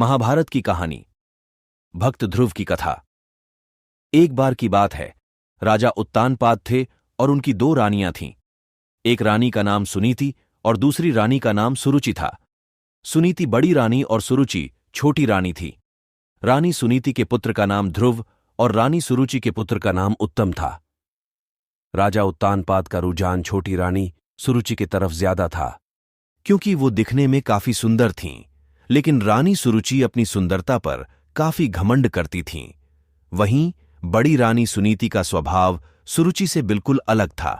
महाभारत की कहानी। भक्त ध्रुव की कथा। एक बार की बात है, राजा उत्तानपाद थे और उनकी दो रानियां थीं। एक रानी का नाम सुनीति और दूसरी रानी का नाम सुरुचि था। सुनीति बड़ी रानी और सुरुचि छोटी रानी थी। रानी सुनीति के पुत्र का नाम ध्रुव और रानी सुरुचि के पुत्र का नाम उत्तम था। राजा उत्तानपाद का रुझान छोटी रानी सुरुचि की तरफ ज्यादा था, क्योंकि वो दिखने में काफी सुंदर थीं। लेकिन रानी सुरुचि अपनी सुंदरता पर काफी घमंड करती थीं। वहीं बड़ी रानी सुनीति का स्वभाव सुरुचि से बिल्कुल अलग था।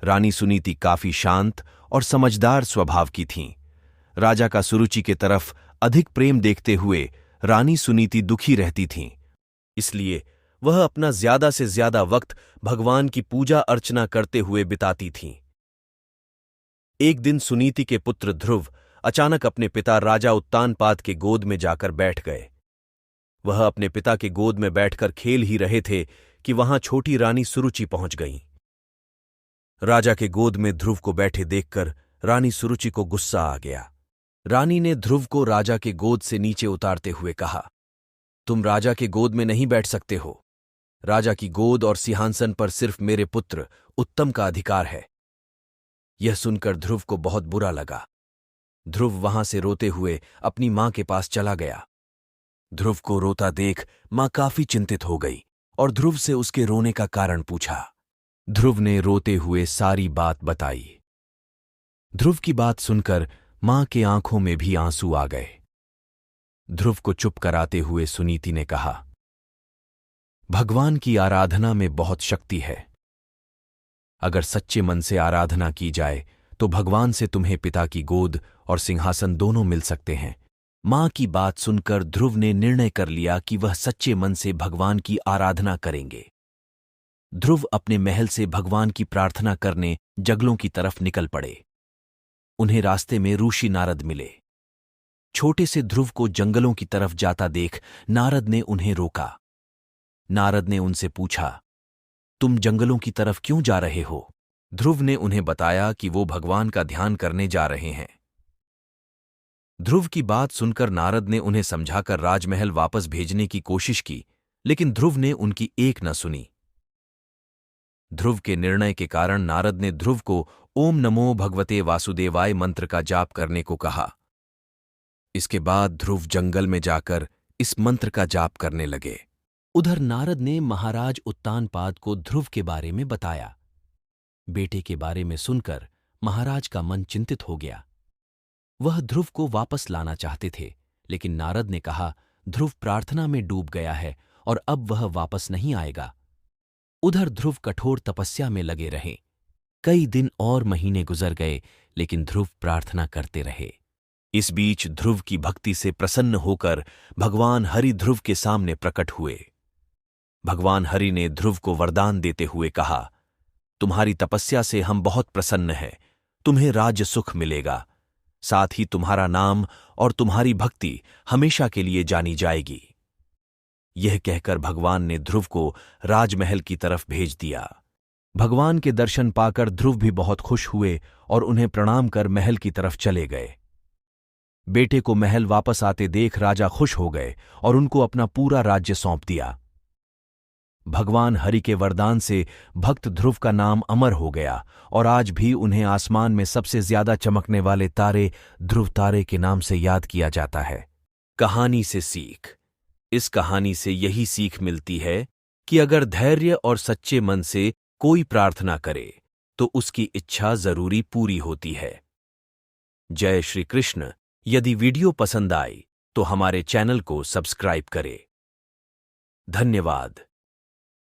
रानी सुनीति काफी शांत और समझदार स्वभाव की थीं। राजा का सुरुचि के तरफ अधिक प्रेम देखते हुए रानी सुनीति दुखी रहती थीं। इसलिए वह अपना ज्यादा से ज्यादा वक्त भगवान की पूजा अर्चना करते हुए बिताती थीं। एक दिन सुनीति के पुत्र ध्रुव अचानक अपने पिता राजा उत्तानपाद के गोद में जाकर बैठ गए। वह अपने पिता के गोद में बैठकर खेल ही रहे थे कि वहां छोटी रानी सुरुचि पहुंच गईं। राजा के गोद में ध्रुव को बैठे देखकर रानी सुरुचि को गुस्सा आ गया। रानी ने ध्रुव को राजा के गोद से नीचे उतारते हुए कहा, तुम राजा के गोद में नहीं बैठ सकते हो। राजा की गोद और सिंहासन पर सिर्फ मेरे पुत्र उत्तम का अधिकार है। यह सुनकर ध्रुव को बहुत बुरा लगा। ध्रुव वहां से रोते हुए अपनी मां के पास चला गया। ध्रुव को रोता देख मां काफी चिंतित हो गई और ध्रुव से उसके रोने का कारण पूछा। ध्रुव ने रोते हुए सारी बात बताई। ध्रुव की बात सुनकर मां के आंखों में भी आंसू आ गए। ध्रुव को चुप कराते हुए सुनीति ने कहा, भगवान की आराधना में बहुत शक्ति है। अगर सच्चे मन से आराधना की जाए तो भगवान से तुम्हें पिता की गोद और सिंहासन दोनों मिल सकते हैं। मां की बात सुनकर ध्रुव ने निर्णय कर लिया कि वह सच्चे मन से भगवान की आराधना करेंगे। ध्रुव अपने महल से भगवान की प्रार्थना करने जंगलों की तरफ निकल पड़े। उन्हें रास्ते में ऋषि नारद मिले। छोटे से ध्रुव को जंगलों की तरफ जाता देख नारद ने उन्हें रोका। नारद ने उनसे पूछा, तुम जंगलों की तरफ क्यों जा रहे हो? ध्रुव ने उन्हें बताया कि वो भगवान का ध्यान करने जा रहे हैं। ध्रुव की बात सुनकर नारद ने उन्हें समझाकर राजमहल वापस भेजने की कोशिश की, लेकिन ध्रुव ने उनकी एक न सुनी। ध्रुव के निर्णय के कारण नारद ने ध्रुव को ओम नमो भगवते वासुदेवाय मंत्र का जाप करने को कहा। इसके बाद ध्रुव जंगल में जाकर इस मंत्र का जाप करने लगे। उधर नारद ने महाराज उत्तानपाद को ध्रुव के बारे में बताया। बेटे के बारे में सुनकर महाराज का मन चिंतित हो गया। वह ध्रुव को वापस लाना चाहते थे, लेकिन नारद ने कहा, ध्रुव प्रार्थना में डूब गया है और अब वह वापस नहीं आएगा। उधर ध्रुव कठोर तपस्या में लगे रहे। कई दिन और महीने गुजर गए, लेकिन ध्रुव प्रार्थना करते रहे। इस बीच ध्रुव की भक्ति से प्रसन्न होकर भगवान हरि ध्रुव के सामने प्रकट हुए। भगवान हरि ने ध्रुव को वरदान देते हुए कहा, तुम्हारी तपस्या से हम बहुत प्रसन्न हैं। तुम्हें राज्य सुख मिलेगा, साथ ही तुम्हारा नाम और तुम्हारी भक्ति हमेशा के लिए जानी जाएगी। यह कहकर भगवान ने ध्रुव को राजमहल की तरफ भेज दिया। भगवान के दर्शन पाकर ध्रुव भी बहुत खुश हुए और उन्हें प्रणाम कर महल की तरफ चले गए। बेटे को महल वापस आते देख राजा खुश हो गए और उनको अपना पूरा राज्य सौंप दिया। भगवान हरि के वरदान से भक्त ध्रुव का नाम अमर हो गया और आज भी उन्हें आसमान में सबसे ज्यादा चमकने वाले तारे ध्रुव तारे के नाम से याद किया जाता है। कहानी से सीख। इस कहानी से यही सीख मिलती है कि अगर धैर्य और सच्चे मन से कोई प्रार्थना करे तो उसकी इच्छा जरूरी पूरी होती है। जय श्री कृष्ण। यदि वीडियो पसंद आई तो हमारे चैनल को सब्सक्राइब करें। धन्यवाद।